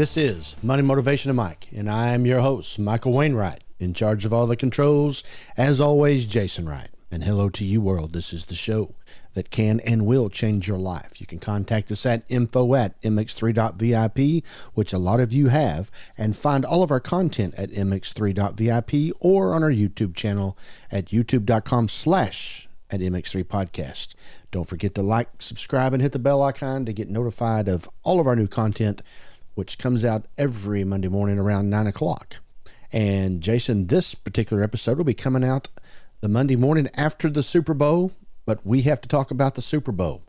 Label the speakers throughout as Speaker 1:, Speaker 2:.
Speaker 1: This is Money Motivation to Mike, and I am your host, Michael Wainwright, in charge of all the controls. As always, Jason Wright. And hello to you, world. This is the show that can and will change your life. You can contact us at info@mx3.vip, which a lot of you have, and find all of our content at mx3.vip or on our YouTube channel at youtube.com/@mx3podcast. Don't forget to like, subscribe, and hit the bell icon to get notified of all of our new content, which comes out every Monday morning around 9 o'clock. And Jason, this particular episode will be coming out the Monday morning after the Super Bowl, but we have to talk about the Super Bowl.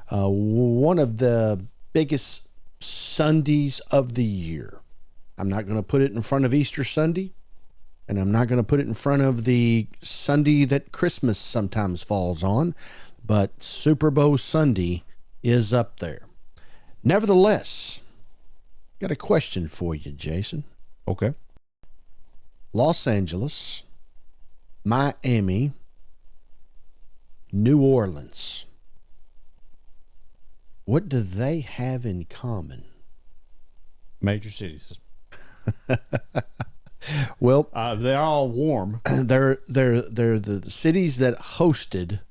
Speaker 1: One of the biggest Sundays of the year. I'm not going to put it in front of Easter Sunday, and I'm not going to put it in front of the Sunday that Christmas sometimes falls on, but Super Bowl Sunday is up there. Nevertheless, got a question for you, Jason.
Speaker 2: Okay.
Speaker 1: Los Angeles, Miami, New Orleans. What do they have in common?
Speaker 2: Major cities.
Speaker 1: Well,
Speaker 2: they're all warm.
Speaker 1: They're the cities that hosted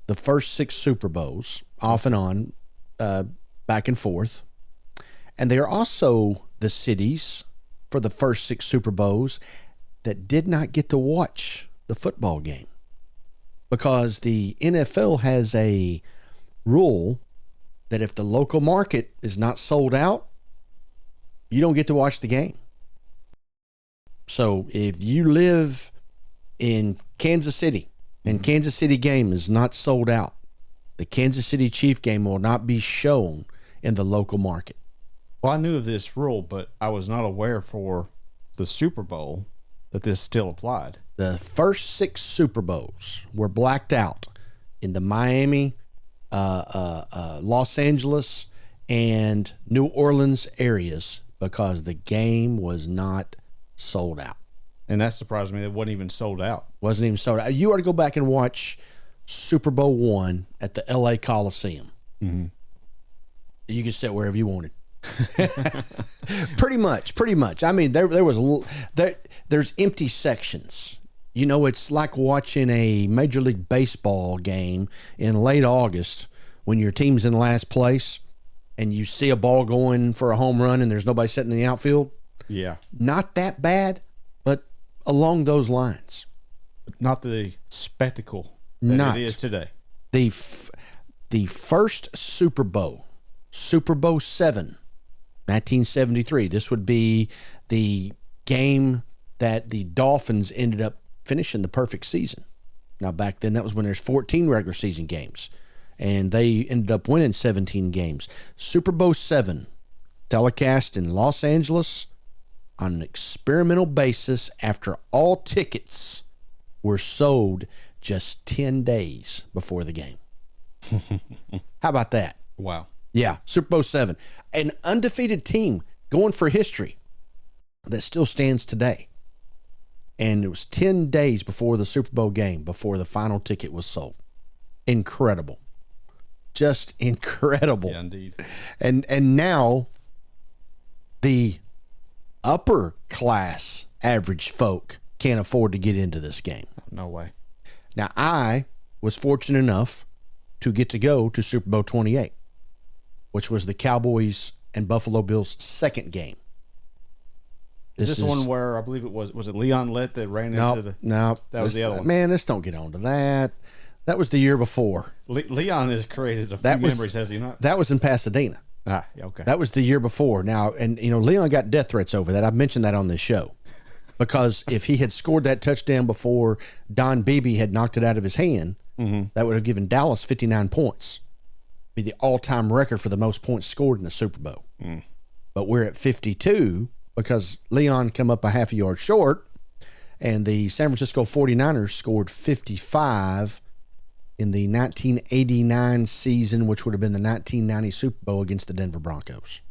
Speaker 1: the first 6 Super Bowls, off and on, back and forth. And they are also the cities for the first 6 Super Bowls that did not get to watch the football game, because the NFL has a rule that if the local market is not sold out, you don't get to watch the game. So if you live in Kansas City and Kansas City game is not sold out, the Kansas City Chief game will not be shown in the local market.
Speaker 2: Well, I knew of this rule, but I was not aware for the Super Bowl that this still applied.
Speaker 1: The first 6 Super Bowls were blacked out in the Miami, Los Angeles, and New Orleans areas because the game was not sold out.
Speaker 2: And that surprised me. It wasn't even sold out.
Speaker 1: Wasn't even sold out. You ought to go back and watch Super Bowl I at the LA Coliseum.
Speaker 2: Mm-hmm.
Speaker 1: You could sit wherever you wanted. Pretty much. I mean, there's empty sections. You know, it's like watching a Major League Baseball game in late August when your team's in last place and you see a ball going for a home run and there's nobody sitting in the outfield.
Speaker 2: Yeah.
Speaker 1: Not that bad, but along those lines.
Speaker 2: Not the spectacle that it is today.
Speaker 1: The first Super Bowl, Super Bowl VII, 1973. This would be the game that the Dolphins ended up finishing the perfect season. Now, back then, that was when there's 14 regular season games, and they ended up winning 17 games. Super Bowl VII, telecast in Los Angeles on an experimental basis after all tickets were sold just 10 days before the game. How about that?
Speaker 2: Wow.
Speaker 1: Yeah, Super Bowl VII. An undefeated team going for history that still stands today. And it was 10 days before the Super Bowl game, before the final ticket was sold. Incredible. Just incredible.
Speaker 2: Yeah, indeed.
Speaker 1: And now the upper class average folk can't afford to get into this game.
Speaker 2: No way.
Speaker 1: Now, I was fortunate enough to get to go to Super Bowl 28, which was the Cowboys and Buffalo Bills' second game.
Speaker 2: Is this the one where I believe it was it Leon Lett that ran into the...
Speaker 1: No.
Speaker 2: That was the other one.
Speaker 1: Man, let's don't get on to that. That was the year before.
Speaker 2: Leon has created a few memories, has he not?
Speaker 1: That was in Pasadena.
Speaker 2: Yeah, okay.
Speaker 1: That was the year before. Now, and you know, Leon got death threats over that. I've mentioned that on this show. Because if he had scored that touchdown before Don Beebe had knocked it out of his hand, that would have given Dallas 59 points. Be the all-time record for the most points scored in the Super Bowl. But we're at 52 because Leon come up a half a yard short, and the San Francisco 49ers scored 55 in the 1989 season, which would have been the 1990 Super Bowl against the Denver Broncos.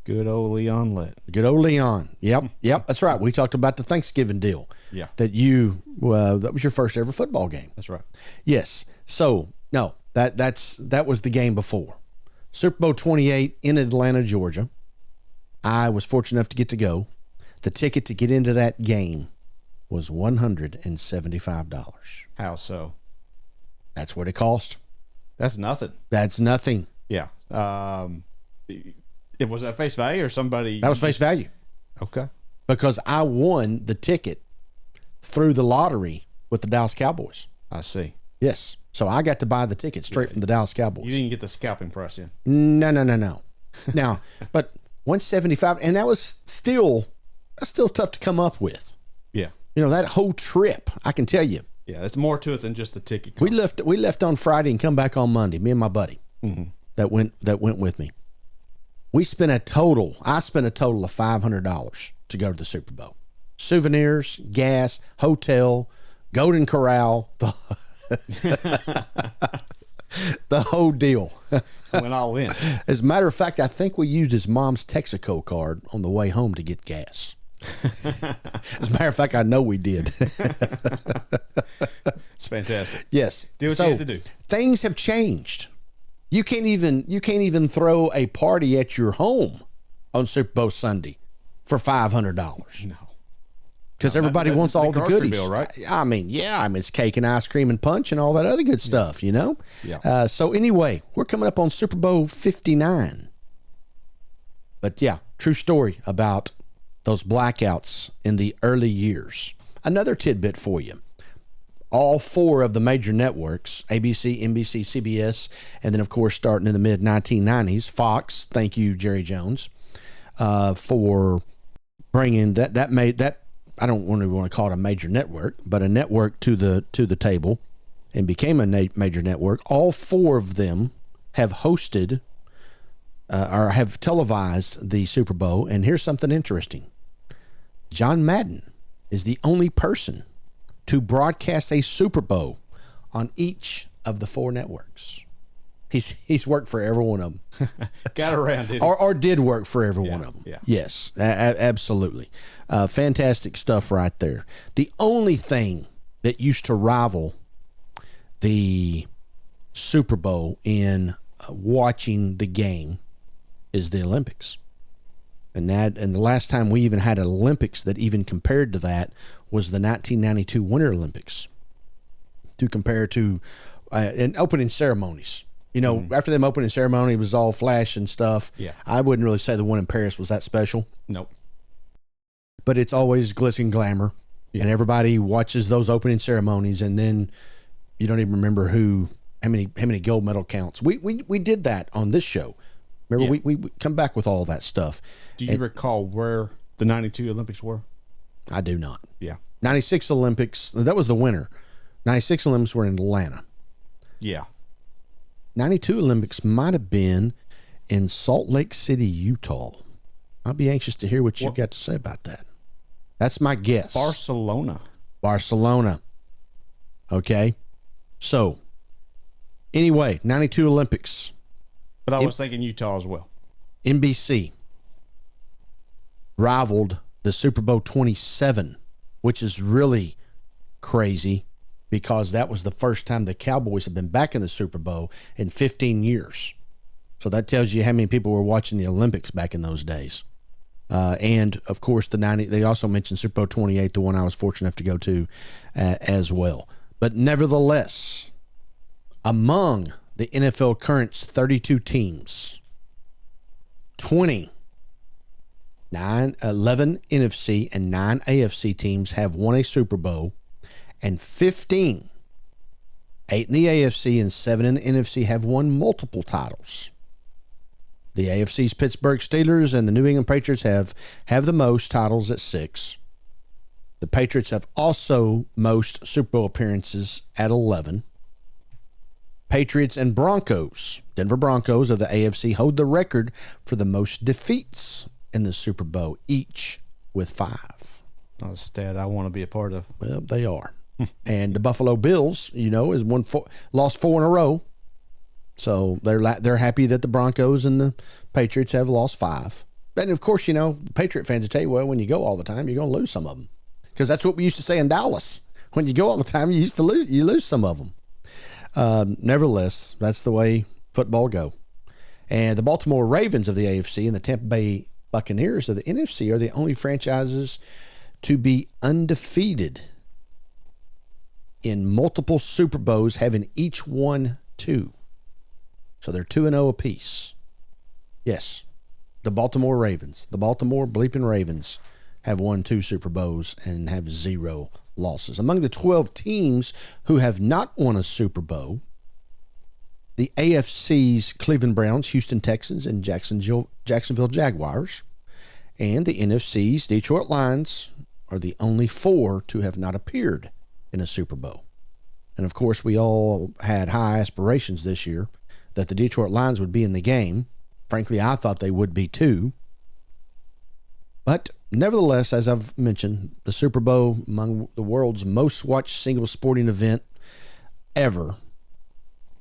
Speaker 2: Good old Leon Lett.
Speaker 1: Good old Leon. Yep, that's right. We talked about the Thanksgiving deal.
Speaker 2: Yeah.
Speaker 1: That was your first ever football game.
Speaker 2: That's right.
Speaker 1: Yes. So, no, that was the game before. Super Bowl 28 in Atlanta, Georgia. I was fortunate enough to get to go. The ticket to get into that game was $175.
Speaker 2: How so?
Speaker 1: That's what it cost.
Speaker 2: That's nothing.
Speaker 1: That's nothing.
Speaker 2: Yeah. It was at face value or somebody?
Speaker 1: That was face value.
Speaker 2: Okay.
Speaker 1: Because I won the ticket through the lottery with the Dallas Cowboys.
Speaker 2: I see.
Speaker 1: Yes. So I got to buy the ticket straight from the Dallas Cowboys.
Speaker 2: You didn't get the scalping price in.
Speaker 1: No. Now, but 175, and that's still tough to come up with.
Speaker 2: Yeah.
Speaker 1: You know, that whole trip, I can tell you.
Speaker 2: Yeah, there's more to it than just the ticket.
Speaker 1: We left on Friday and come back on Monday, me and my buddy that went with me. I spent a total of $500 to go to the Super Bowl. Souvenirs, gas, hotel, Golden Corral, the whole deal.
Speaker 2: Went all in.
Speaker 1: As a matter of fact, I think we used his mom's Texaco card on the way home to get gas. As a matter of fact, I know we did.
Speaker 2: It's fantastic.
Speaker 1: Yes.
Speaker 2: Do what you had to do.
Speaker 1: Things have changed. You can't even throw a party at your home on Super Bowl Sunday for $500.
Speaker 2: No.
Speaker 1: Because everybody wants all the goodies,
Speaker 2: bill, right?
Speaker 1: I mean, it's cake and ice cream and punch and all that other good stuff, you know?
Speaker 2: Yeah.
Speaker 1: So anyway, we're coming up on Super Bowl 59. But yeah, true story about those blackouts in the early years. Another tidbit for you. All four of the major networks, ABC, NBC, CBS, and then, of course, starting in the mid-1990s, Fox, thank you, Jerry Jones, for bringing that made that, I don't want to call it a major network, but a network to the table and became a major network. All four of them have hosted or have televised the Super Bowl. And here's something interesting. John Madden is the only person to broadcast a Super Bowl on each of the four networks. He's worked for every one of them.
Speaker 2: Got around it.
Speaker 1: Or did work for every one of them.
Speaker 2: Yeah.
Speaker 1: Yes, absolutely. Fantastic stuff right there. The only thing that used to rival the Super Bowl in watching the game is the Olympics. And the last time we even had an Olympics that even compared to that was the 1992 Winter Olympics. To compare to in opening ceremonies. You know, after them opening ceremony, it was all flash and stuff.
Speaker 2: Yeah.
Speaker 1: I wouldn't really say the one in Paris was that special.
Speaker 2: Nope.
Speaker 1: But it's always glitz and glamour. Yeah. And everybody watches those opening ceremonies, and then you don't even remember how many gold medal counts. We did that on this show. Remember, we come back with all that stuff.
Speaker 2: Do you recall where the 92 Olympics were?
Speaker 1: I do not.
Speaker 2: Yeah.
Speaker 1: 96 Olympics, that was the winter. 96 Olympics were in Atlanta.
Speaker 2: Yeah.
Speaker 1: 92 Olympics might have been in Salt Lake City, Utah. I'll be anxious to hear what you've got to say about that. That's my guess. Barcelona. Okay. So, anyway, 92 Olympics.
Speaker 2: But I was thinking Utah as well.
Speaker 1: NBC rivaled the Super Bowl 27, which is really crazy because that was the first time the Cowboys have been back in the Super Bowl in 15 years. So that tells you how many people were watching the Olympics back in those days. And, of course, they also mentioned Super Bowl 28, the one I was fortunate enough to go to as well. But nevertheless, among the NFL current 32 teams, 11 NFC and 9 AFC teams have won a Super Bowl, and 15, 8 in the AFC and 7 in the NFC, have won multiple titles. The AFC's Pittsburgh Steelers and the New England Patriots have the most titles at 6. The Patriots have also most Super Bowl appearances at 11. Patriots and Broncos, Denver Broncos of the AFC, hold the record for the most defeats in the Super Bowl, each with 5.
Speaker 2: Not a stat I want to be a part of.
Speaker 1: Well, they are. And the Buffalo Bills, has lost 4 in a row. So they're happy that the Broncos and the Patriots have lost 5. And of course, the Patriot fans will tell you, well, when you go all the time, you're going to lose some of them. Because that's what we used to say in Dallas. When you go all the time, you lose some of them. Nevertheless, that's the way football go. And the Baltimore Ravens of the AFC and the Tampa Bay Buccaneers of the NFC are the only franchises to be undefeated in multiple Super Bowls, having each won 2. So they're 2-0 apiece. Yes, the Baltimore Ravens, the Baltimore bleeping Ravens, have won 2 Super Bowls and have 0 losses. Among the 12 teams who have not won a Super Bowl, the AFC's Cleveland Browns, Houston Texans, and Jacksonville Jaguars, and the NFC's Detroit Lions are the only 4 to have not appeared in a Super Bowl. And of course, we all had high aspirations this year that the Detroit Lions would be in the game. Frankly, I thought they would be too. But nevertheless, as I've mentioned, the Super Bowl, among the world's most watched single sporting event ever.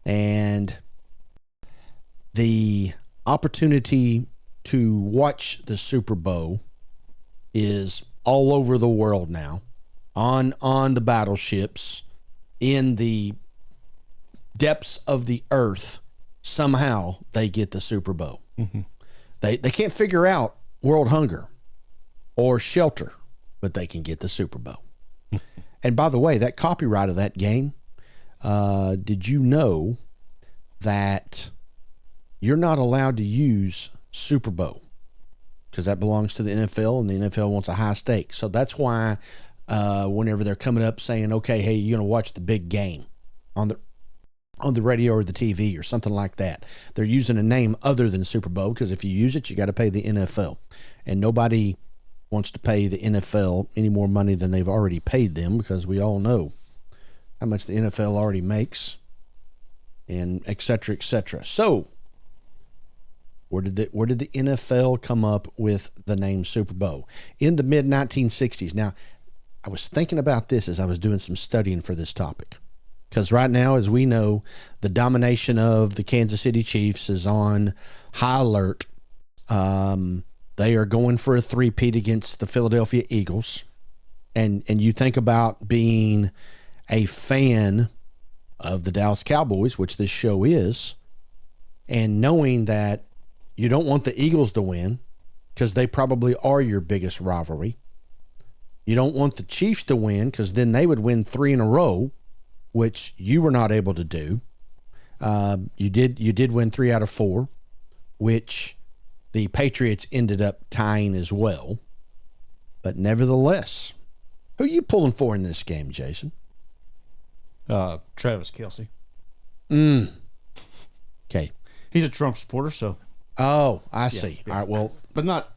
Speaker 1: And the opportunity to watch the Super Bowl is all over the world now, on the battleships, in the depths of the earth. Somehow they get the Super Bowl. Mm-hmm. They can't figure out world hunger or shelter, but they can get the Super Bowl. And by the way, that copyright of that game, did you know that you're not allowed to use Super Bowl? Because that belongs to the NFL, and the NFL wants a high stake. So that's why whenever they're coming up saying, okay, hey, you're going to watch the big game on the radio or the TV or something like that, they're using a name other than Super Bowl, because if you use it, you got to pay the NFL. And nobody wants to pay the NFL any more money than they've already paid them, because we all know how much the NFL already makes, and et cetera, et cetera. So where did the NFL come up with the name Super Bowl? In the mid-1960s. Now, I was thinking about this as I was doing some studying for this topic, because right now, as we know, the domination of the Kansas City Chiefs is on high alert. They are going for a three-peat against the Philadelphia Eagles. And you think about being a fan of the Dallas Cowboys, which this show is, and knowing that you don't want the Eagles to win because they probably are your biggest rivalry. You don't want the Chiefs to win because then they would win 3 in a row, which you were not able to do. You did win 3 out of 4, which the Patriots ended up tying as well. But nevertheless, who are you pulling for in this game, Jason?
Speaker 2: Travis Kelce.
Speaker 1: Okay.
Speaker 2: He's a Trump supporter, so.
Speaker 1: Oh, I see. Yeah. All right, well.
Speaker 2: But not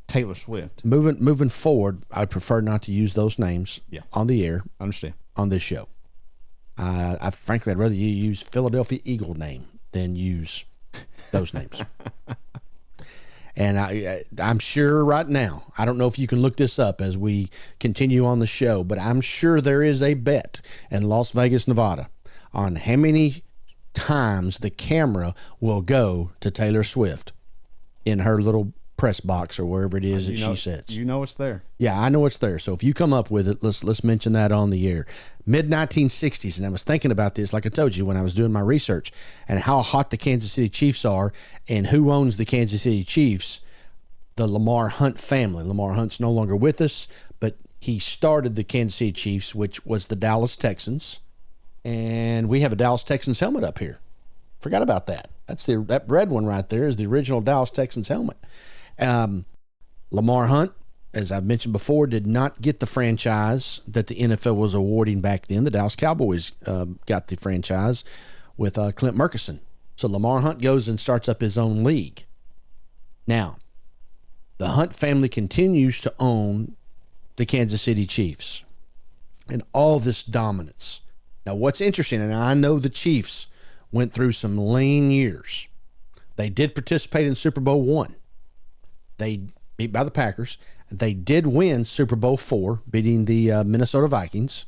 Speaker 2: Taylor Swift.
Speaker 1: Moving forward, I prefer not to use those names on the air.
Speaker 2: I understand. On
Speaker 1: this show. Frankly, I'd rather you use Philadelphia Eagle name than use those names. And I'm sure right now, I don't know if you can look this up as we continue on the show, but I'm sure there is a bet in Las Vegas, Nevada, on how many times the camera will go to Taylor Swift in her little press box or wherever it is that she sits.
Speaker 2: You know it's there.
Speaker 1: Yeah, I know it's there. So if you come up with it, let's mention that on the air. Mid-1960s, and I was thinking about this, like I told you, when I was doing my research, and how hot the Kansas City Chiefs are, and who owns the Kansas City Chiefs. The Lamar Hunt family. Lamar Hunt's no longer with us, but he started the Kansas City Chiefs, which was the Dallas Texans. And we have a Dallas Texans helmet up here. Forgot about that. That red one right there is the original Dallas Texans helmet. Lamar Hunt, as I've mentioned before, did not get the franchise that the NFL was awarding back then. The Dallas Cowboys got the franchise with Clint Murkison. So Lamar Hunt goes and starts up his own league. Now, the Hunt family continues to own the Kansas City Chiefs and all this dominance. Now, what's interesting, and I know the Chiefs went through some lean years. They did participate in Super Bowl I. They beat by the Packers. They did win Super Bowl IV, beating the Minnesota Vikings.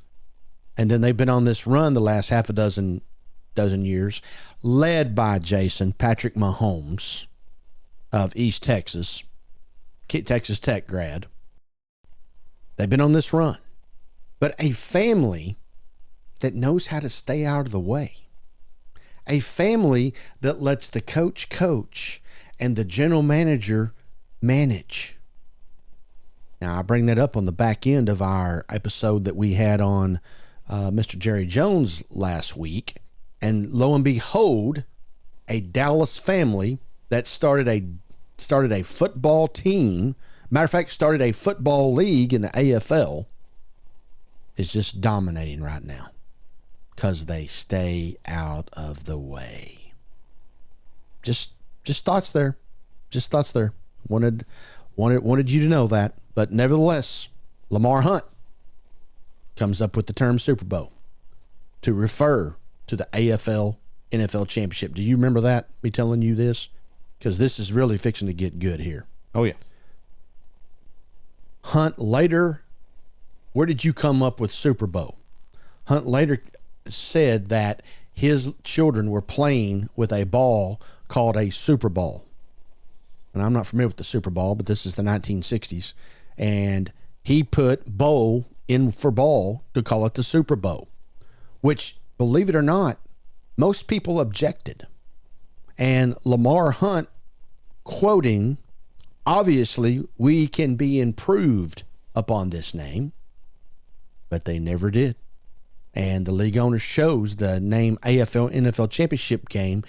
Speaker 1: And then they've been on this run the last half a dozen years, led by Patrick Mahomes of East Texas, Texas Tech grad. They've been on this run. But a family that knows how to stay out of the way. A family that lets the coach and the general manager manage. Now, I bring that up on the back end of our episode that we had on Mr. Jerry Jones last week. And lo and behold, a Dallas family that started a football team, matter of fact, started a football league in the AFL, is just dominating right now because they stay out of the way. Just thoughts there. Just thoughts there. Wanted you to know that. But nevertheless, Lamar Hunt comes up with the term Super Bowl to refer to the AFL NFL championship. Do you remember that? Me telling you this? Because this is really fixing to get good here.
Speaker 2: Oh, yeah.
Speaker 1: Hunt later, where did you come up with Super Bowl? Hunt later said that his children were playing with a ball called a Super Bowl. And I'm not familiar with the Super Bowl, but this is the 1960s. And he put bowl in for ball to call it the Super Bowl, which, believe it or not, most people objected. And Lamar Hunt quoting, obviously, we can be improved upon this name, but they never did. And the league owner chose the name AFL NFL Championship game.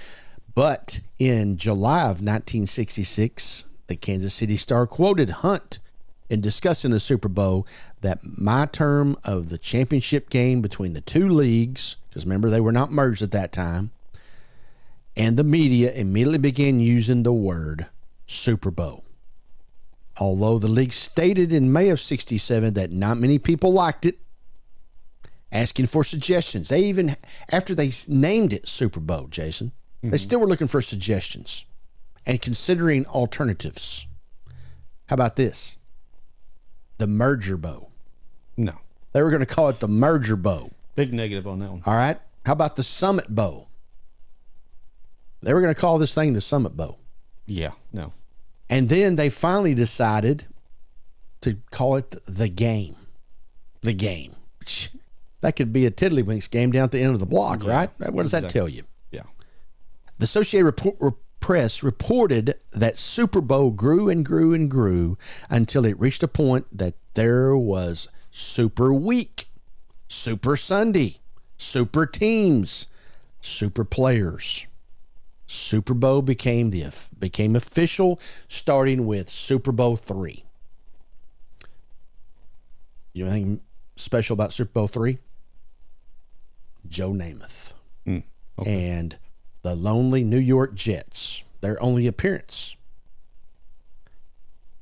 Speaker 1: But in July of 1966, the Kansas City Star quoted Hunt in discussing the Super Bowl that my term of the championship game between the two leagues, because remember they were not merged at that time, and the media immediately began using the word Super Bowl. Although the league stated in May of 67 that not many people liked it, asking for suggestions. They even, after they named it Super Bowl, Jason, they still were looking for suggestions and considering alternatives. How about this? The Merger Bowl.
Speaker 2: No.
Speaker 1: They were going to call it the Merger Bowl.
Speaker 2: Big negative on that one.
Speaker 1: All right. How about the Summit Bowl? They were going to call this thing the Summit Bowl.
Speaker 2: Yeah, no.
Speaker 1: And then they finally decided to call it the Game. The Game. That could be a Tiddlywinks game down at the end of the block, right? What does that tell you?
Speaker 2: Yeah.
Speaker 1: The Associated Press reported that Super Bowl grew and grew and grew until it reached a point that there was Super Week, Super Sunday, Super Teams, Super Players. Super Bowl became official starting with Super Bowl III. You know anything special about Super Bowl III? Joe Namath.
Speaker 2: Okay.
Speaker 1: And the lonely New York Jets, their only appearance.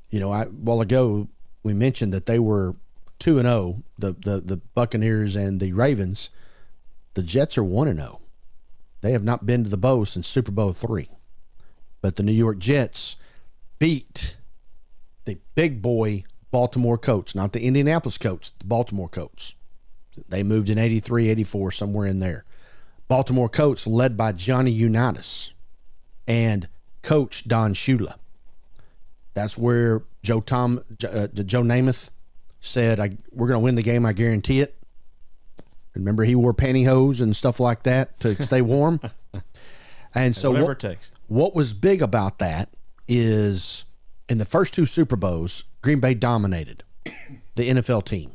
Speaker 1: You know, a while ago we mentioned that they were 2-0, the Buccaneers and the Ravens. The Jets are 1-0. They have not been to the Bowl since Super Bowl III. But the New York Jets beat the big boy Baltimore Colts, not the Indianapolis Colts, the Baltimore Colts. They moved in 83, 84, somewhere in there. Baltimore Colts led by Johnny Unitas and Coach Don Shula. That's where Joe Namath said, we're going to win the game, I guarantee it. Remember, he wore pantyhose and stuff like that to stay warm. And so
Speaker 2: whatever it takes.
Speaker 1: What was big about that is in the first two Super Bowls, Green Bay dominated the NFL team.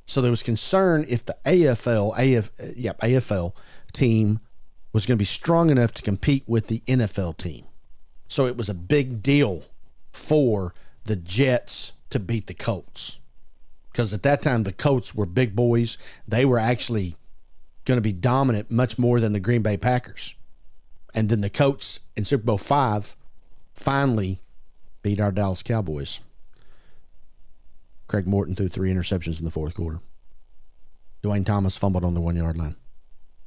Speaker 1: So there was concern if the AFL team was going to be strong enough to compete with the NFL team. So it was a big deal for the Jets to beat the Colts. Because at that time, the Colts were big boys. They were actually going to be dominant much more than the Green Bay Packers. And then the Colts in Super Bowl V finally beat our Dallas Cowboys. Craig Morton threw 3 interceptions in the fourth quarter. Dwayne Thomas fumbled on the 1-yard line.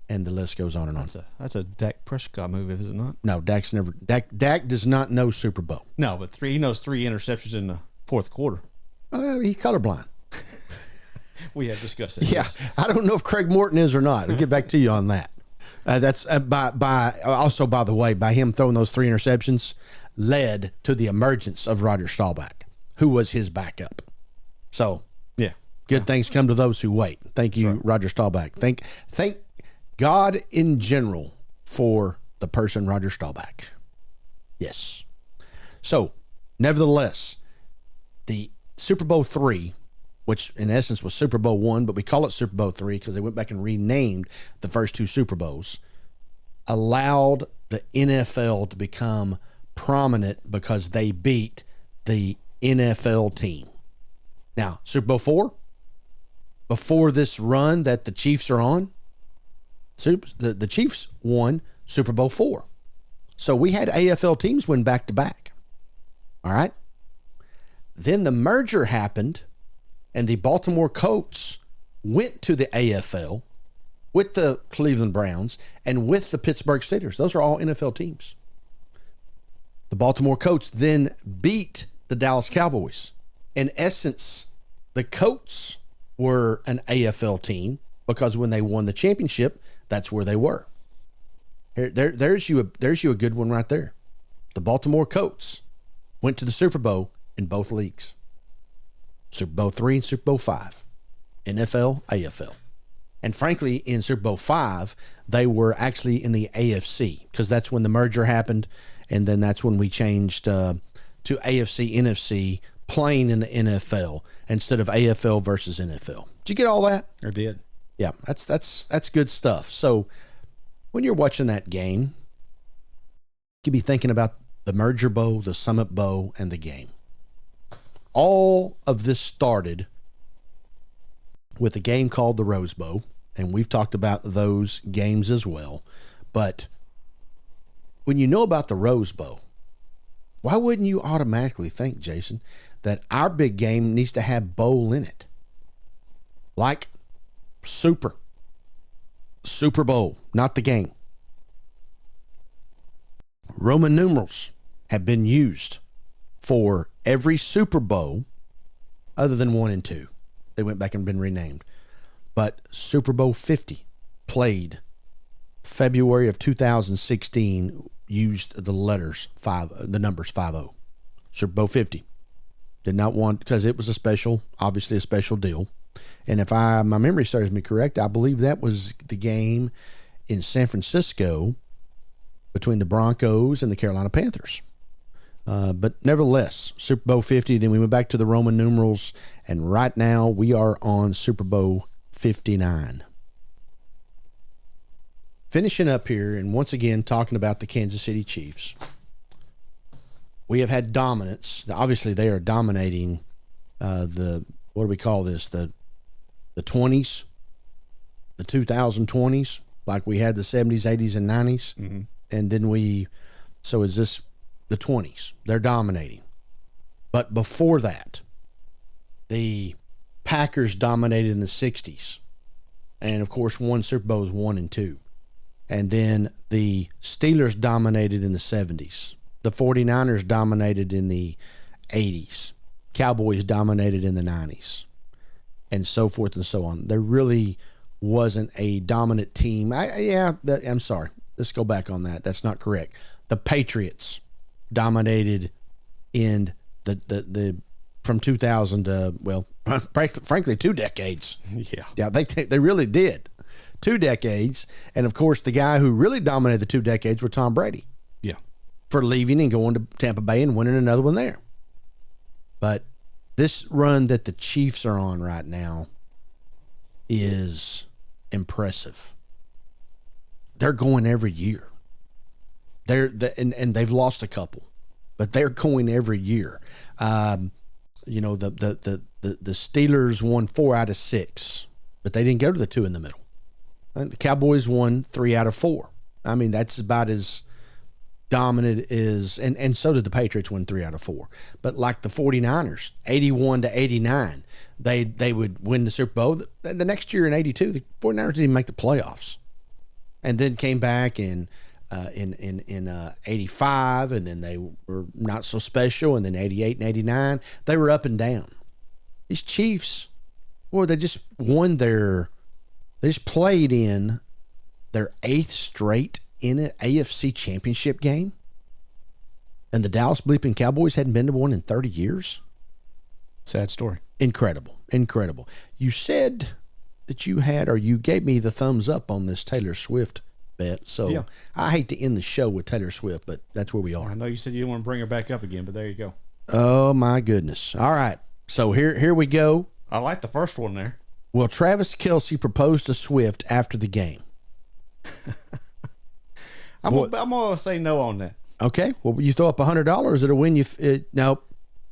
Speaker 1: And the list goes on and on.
Speaker 2: That's a Dak Prescott move, is it not?
Speaker 1: No, Dak does not know Super Bowl.
Speaker 2: No, but he knows 3 interceptions in the fourth quarter.
Speaker 1: He's colorblind.
Speaker 2: We have discussed it.
Speaker 1: Yeah,
Speaker 2: Yes.
Speaker 1: I don't know if Craig Morton is or not. I'll get back to you on that. That's by the way, by him throwing those 3 interceptions led to the emergence of Roger Staubach, who was his backup. So
Speaker 2: Yeah.
Speaker 1: good things come to those who wait. Thank you, Roger Staubach. Thank God in general for the person Roger Staubach. Yes. So Nevertheless, the Super Bowl III, which in essence was Super Bowl I, but we call it Super Bowl III because they went back and renamed the first two Super Bowls, allowed the NFL to become prominent because they beat the NFL team. Now, Super Bowl IV, before this run that the Chiefs are on, the Chiefs won Super Bowl IV. So we had AFL teams win back-to-back. All right? Then the merger happened, and the Baltimore Colts went to the AFL with the Cleveland Browns and with the Pittsburgh Steelers. Those are all NFL teams. The Baltimore Colts then beat the Dallas Cowboys. In essence, the Colts were an AFL team because when they won the championship, that's where they were. There's you a good one right there. The Baltimore Colts went to the Super Bowl in both leagues. Super Bowl III and Super Bowl V. NFL, AFL. And frankly, in Super Bowl V, they were actually in the AFC because that's when the merger happened, and then that's when we changed to AFC, NFC, playing in the NFL instead of AFL versus NFL. Did you get all that?
Speaker 2: I did.
Speaker 1: Yeah, that's good stuff. So when you're watching that game, you could be thinking about the Merger Bowl, the Summit Bowl, and the game. All of this started with a game called the Rose Bowl, and we've talked about those games as well. But when you know about the Rose Bowl, why wouldn't you automatically think, Jason, that our big game needs to have bowl in it? Like Super Bowl, not the game. Roman numerals have been used for every Super Bowl other than 1 and 2. They went back and been renamed. But Super Bowl 50 played February of 2016 used the numbers 50. Super Bowl 50. Did not want, because it was obviously a special deal. And if my memory serves me correct, I believe that was the game in San Francisco between the Broncos and the Carolina Panthers. But nevertheless, Super Bowl 50, then we went back to the Roman numerals, and right now we are on Super Bowl 59. Finishing up here, and once again talking about the Kansas City Chiefs. We have had dominance. Obviously, they are dominating what do we call this? The 20s, the 2020s, like we had the 70s, 80s, and 90s. Mm-hmm. And then so is this the 20s? They're dominating. But before that, the Packers dominated in the 60s. And, of course, won Super Bowls 1 and 2. And then the Steelers dominated in the 70s. The 49ers dominated in the 80s. Cowboys dominated in the 90s. And so forth and so on. There really wasn't a dominant team. I'm sorry. Let's go back on that. That's not correct. The Patriots dominated in the from 2000 to, well, frankly, 2 decades. Yeah, they really did. 2 decades. And, of course, the guy who really dominated the 2 decades was Tom Brady.
Speaker 2: Yeah.
Speaker 1: For leaving and going to Tampa Bay and winning another one there. But this run that the Chiefs are on right now is impressive. They're going every year. And they've lost a couple, but they're going every year. The Steelers won 4 out of 6, but they didn't go to the 2 in the middle. And the Cowboys won 3 out of 4. I mean, that's about as dominant as, and so did the Patriots win 3 out of 4. But like the 49ers, 81 to 89, they would win the Super Bowl. The next year in 82, the 49ers didn't even make the playoffs. And then came back in 85, and then they were not so special, and then 88 and 89, they were up and down. These Chiefs, boy, they just played in their 8th straight in an AFC championship game, and the Dallas bleeping Cowboys hadn't been to one in 30 years.
Speaker 2: Sad story.
Speaker 1: Incredible. You said that you gave me the thumbs up on this Taylor Swift bet. So yeah. I hate to end the show with Taylor Swift, but that's where we are.
Speaker 2: I know you said you didn't want to bring her back up again, but there you go.
Speaker 1: Oh my goodness. All right. So here we go.
Speaker 2: I like the first one there.
Speaker 1: Will Travis Kelce propose to Swift after the game?
Speaker 2: I'm gonna say no on that.
Speaker 1: Okay. Well, you throw up $100, it'll win you. No,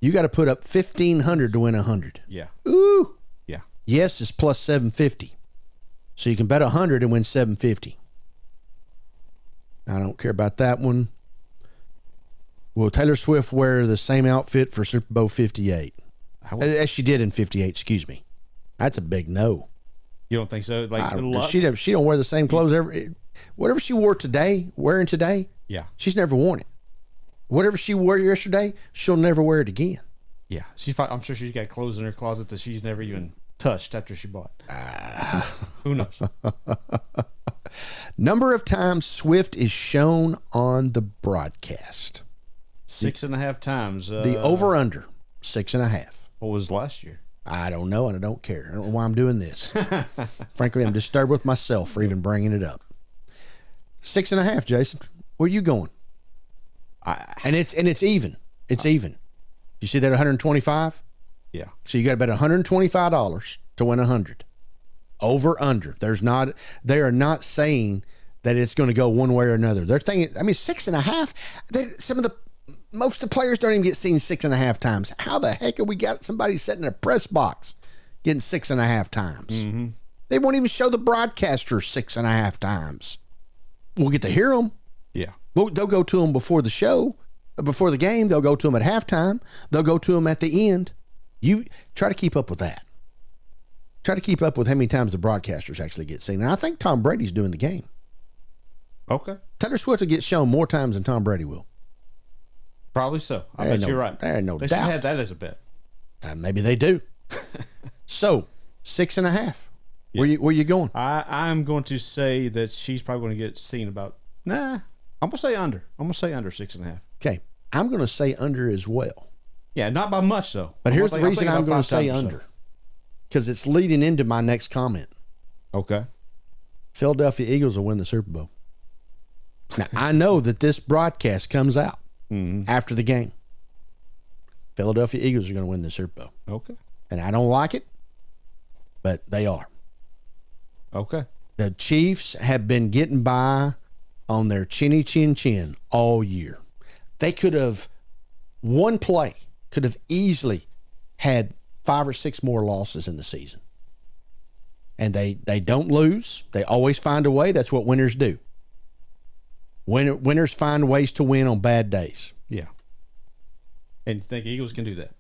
Speaker 1: you got to put up $1,500 to win 100.
Speaker 2: Yeah.
Speaker 1: Ooh.
Speaker 2: Yeah.
Speaker 1: Yes is plus 750. So you can bet 100 and win 750. I don't care about that one. Will Taylor Swift wear the same outfit for Super Bowl 58? As she did in 58, excuse me. That's a big no.
Speaker 2: You don't think so? Like
Speaker 1: she don't wear the same clothes whatever she wore today, wearing today.
Speaker 2: Yeah.
Speaker 1: She's never worn it. Whatever she wore yesterday, she'll never wear it again.
Speaker 2: Yeah. I'm sure she's got clothes in her closet that she's never even touched after she bought. Who knows?
Speaker 1: Number of times Swift is shown on the broadcast.
Speaker 2: 6.5 times.
Speaker 1: The over-under, 6.5.
Speaker 2: What was last year?
Speaker 1: I don't know, and I don't care. I don't know why I'm doing this. Frankly, I'm disturbed with myself for even bringing it up. 6.5, Jason. Where are you going? And it's even. It's even. You see that 125?
Speaker 2: Yeah.
Speaker 1: So you got to bet $125 to win 100. Over under. They are not saying that it's going to go one way or another. They're thinking, 6.5. Most of the players don't even get seen 6.5 times. How the heck have we got somebody sitting in a press box getting 6.5 times?
Speaker 2: Mm-hmm.
Speaker 1: They won't even show the broadcaster 6.5 times. We'll get to hear them.
Speaker 2: Yeah.
Speaker 1: They'll go to them before the show, before the game. They'll go to them at halftime. They'll go to them at the end. You try to keep up with that. Try to keep up with how many times the broadcasters actually get seen. And I think Tom Brady's doing the game.
Speaker 2: Okay.
Speaker 1: Taylor Swift will get shown more times than Tom Brady will.
Speaker 2: Probably so. I bet you're right.
Speaker 1: There ain't no
Speaker 2: doubt. They should have that as a bet.
Speaker 1: Maybe they do. So, 6.5. Yeah. Where you going?
Speaker 2: I'm going to say that she's probably going to get seen about. I'm going to say under. I'm going to say under 6.5.
Speaker 1: Okay. I'm going to say under as well.
Speaker 2: Yeah, not by much though.
Speaker 1: But here's the reason I'm going to say under. Because it's leading into my next comment.
Speaker 2: Okay.
Speaker 1: Philadelphia Eagles will win the Super Bowl. Now, I know that this broadcast comes out after the game. Philadelphia Eagles are going to win the Super Bowl.
Speaker 2: Okay.
Speaker 1: And I don't like it, but they are.
Speaker 2: Okay.
Speaker 1: The Chiefs have been getting by on their chinny chin chin all year. They could have, one play, could have easily had 5 or 6 more losses in the season. And they don't lose. They always find a way. That's what winners do. Winners find ways to win on bad days.
Speaker 2: Yeah. And you think Eagles can do that?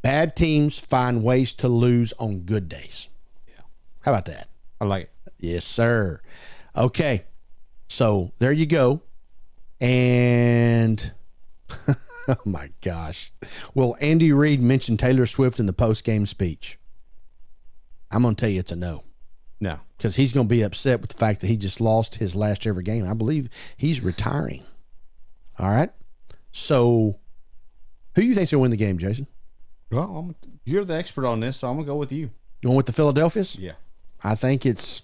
Speaker 1: Bad teams find ways to lose on good days.
Speaker 2: Yeah.
Speaker 1: How about that?
Speaker 2: I like it.
Speaker 1: Yes, sir. Okay. So there you go. And oh my gosh. Will Andy Reid mention Taylor Swift in the post-game speech? I'm going to tell you it's a no.
Speaker 2: No.
Speaker 1: Because he's going to be upset with the fact that he just lost his last ever game. I believe he's retiring. All right. So who do you think's going to win the game, Jason?
Speaker 2: Well, you're the expert on this, so I'm going to go with you.
Speaker 1: Going with the Philadelphians?
Speaker 2: Yeah.
Speaker 1: I think it's,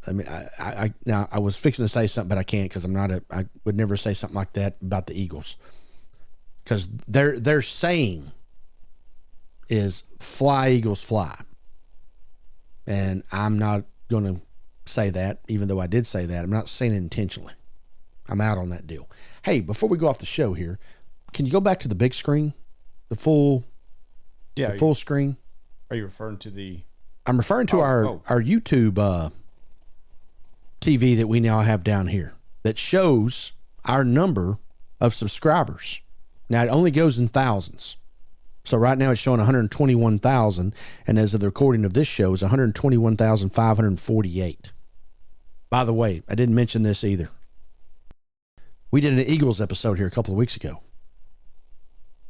Speaker 1: now I was fixing to say something, but I can't because I would never say something like that about the Eagles. Because their saying is fly, Eagles, fly. And I'm not going to say that, even though I did say that. I'm not saying it intentionally. I'm out on that deal. Hey, before we go off the show here, can you go back to the big screen? The full screen?
Speaker 2: Are you referring to the...
Speaker 1: I'm referring to our YouTube TV that we now have down here that shows our number of subscribers. Now, it only goes in thousands. So right now it's showing 121,000, and as of the recording of this show, is 121,548. By the way, I didn't mention this either. We did an Eagles episode here a couple of weeks ago.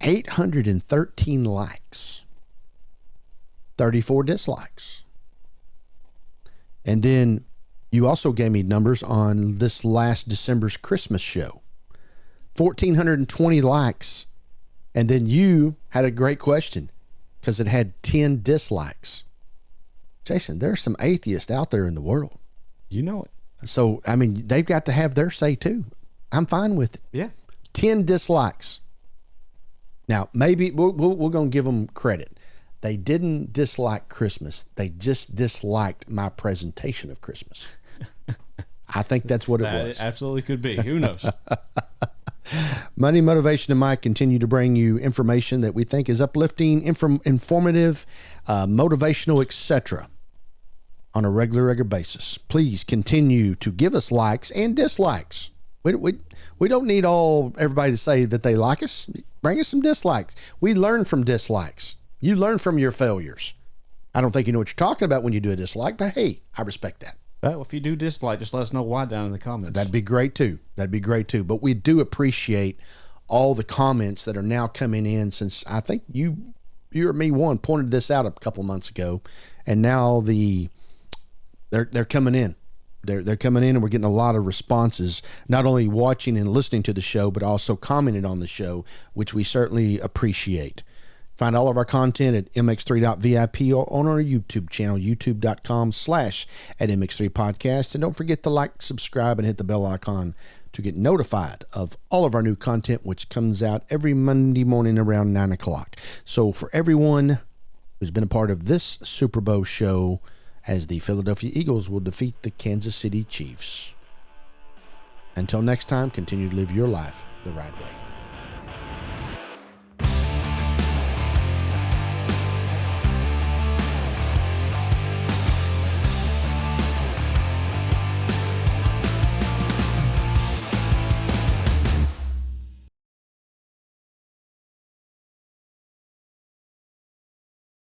Speaker 1: 813 likes. 34 dislikes. And then you also gave me numbers on this last December's Christmas show. 1,420 likes. And then you had a great question because it had 10 dislikes. Jason, there's some atheists out there in the world.
Speaker 2: You know it.
Speaker 1: So, they've got to have their say too. I'm fine with it.
Speaker 2: Yeah.
Speaker 1: 10 dislikes. Now, maybe we're going to give them credit. They didn't dislike Christmas. They just disliked my presentation of Christmas. I think that's what it was.
Speaker 2: It absolutely could be. Who knows?
Speaker 1: Money, Motivation, and Mike continue to bring you information that we think is uplifting, informative, motivational, etc. on a regular basis. Please continue to give us likes and dislikes. We don't need everybody to say that they like us. Bring us some dislikes. We learn from dislikes. You learn from your failures. I don't think you know what you're talking about when you do a dislike, but hey, I respect that.
Speaker 2: Well, if you do dislike, just let us know why down in the comments.
Speaker 1: That'd be great too. But we do appreciate all the comments that are now coming in, since I think you or me pointed this out a couple of months ago, and now they're coming in. They're coming in, and we're getting a lot of responses, not only watching and listening to the show, but also commenting on the show, which we certainly appreciate. Find all of our content at mx3.vip or on our YouTube channel, youtube.com/@mx3podcast. And don't forget to like, subscribe, and hit the bell icon to get notified of all of our new content, which comes out every Monday morning around 9 o'clock. So for everyone who's been a part of this Super Bowl show, as the Philadelphia Eagles will defeat the Kansas City Chiefs. Until next time, continue to live your life the right way.